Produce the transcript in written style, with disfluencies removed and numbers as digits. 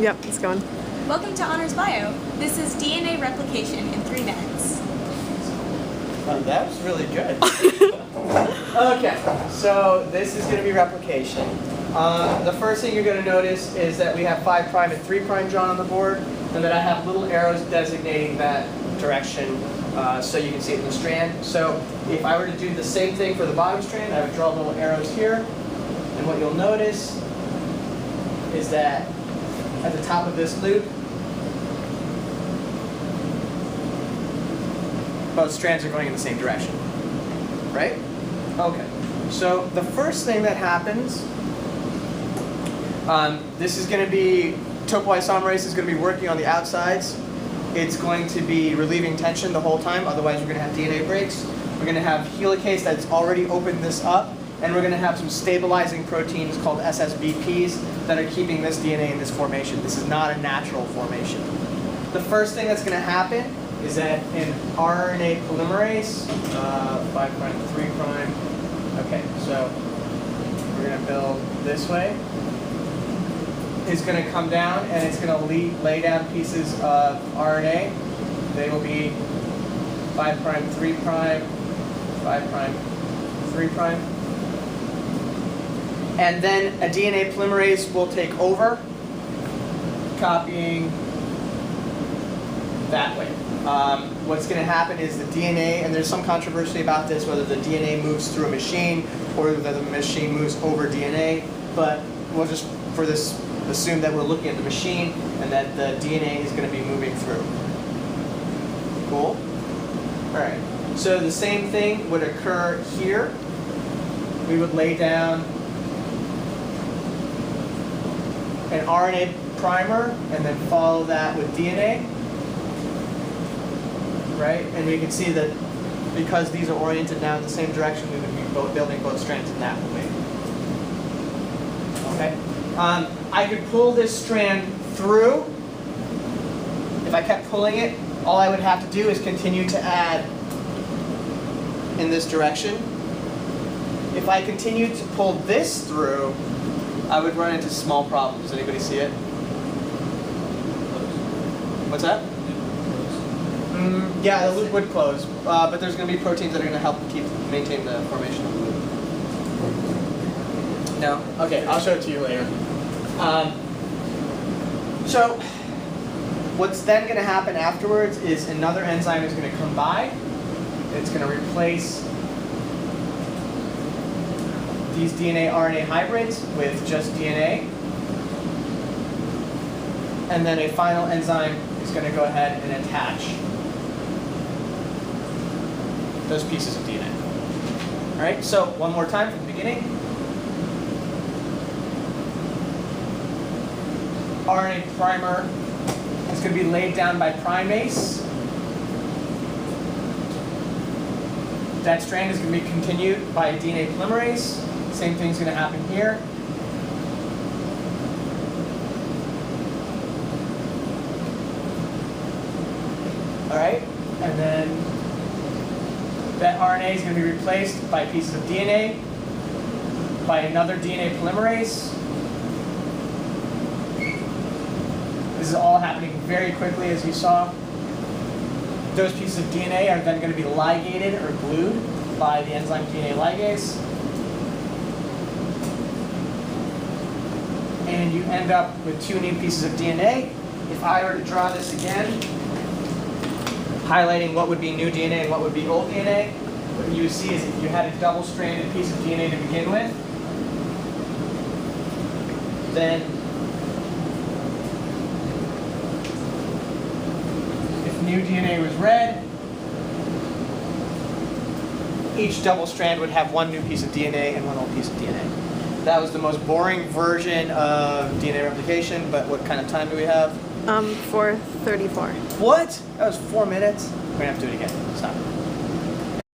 Yep, it's going. Welcome to Honors Bio. This is DNA replication in 3 minutes. That was really good. Okay, so this is going to be replication. The first thing you're going to notice is that we have 5' and 3' drawn on the board, and that I have little arrows designating that direction so you can see it in the strand. So if I were to do the same thing for the bottom strand, I would draw little arrows here, and what you'll notice is that at the top of this loop, both strands are going in the same direction, right? Okay, so the first thing that happens, this is going to be, topoisomerase is going to be working on the outsides. It's going to be relieving tension the whole time, otherwise we're going to have DNA breaks. We're going to have helicase that's already opened this up, and we're going to have some stabilizing proteins called SSBPs that are keeping this DNA in this formation. This is not a natural formation. The first thing that's going to happen is that in RNA polymerase, 5', 3', okay, so we're going to build this way. It's going to come down and it's going to lay down pieces of RNA. They will be 5', 3', 5', 3'. And then a DNA polymerase will take over, copying that way. What's going to happen is the DNA, and there's some controversy about this, whether the DNA moves through a machine or whether the machine moves over DNA, but we'll just, for this, assume that we're looking at the machine and that the DNA is going to be moving through. Cool? All right. So the same thing would occur here. We would lay down an RNA primer and then follow that with DNA. Right? And we can see that because these are oriented now in the same direction, we would be building both strands in that way. Okay? I could pull this strand through. If I kept pulling it, all I would have to do is continue to add in this direction. If I continued to pull this through, I would run into small problems. Does anybody see it? What's that? Yeah, the loop would close, but there's going to be proteins that are going to help maintain the formation of the loop. No? Okay, I'll show it to you later. So what's then going to happen afterwards is another enzyme is going to come by. It's going to replace these DNA-RNA hybrids with just DNA. And then a final enzyme is going to go ahead and attach those pieces of DNA. All right, so one more time from the beginning. RNA primer is going to be laid down by primase. That strand is going to be continued by a DNA polymerase. Same thing's going to happen here. All right, and then that RNA is going to be replaced by pieces of DNA, by another DNA polymerase. This is all happening very quickly, as you saw. Those pieces of DNA are then going to be ligated or glued by the enzyme DNA ligase. And you end up with 2 new pieces of DNA. If I were to draw this again, highlighting what would be new DNA and what would be old DNA, what you would see is if you had a double-stranded piece of DNA to begin with, then if new DNA was red, each double strand would have 1 new piece of DNA and 1 old piece of DNA. That was the most boring version of DNA replication, but what kind of time do we have? 4:34. What? That was 4 minutes? We're going to have to do it again. Stop.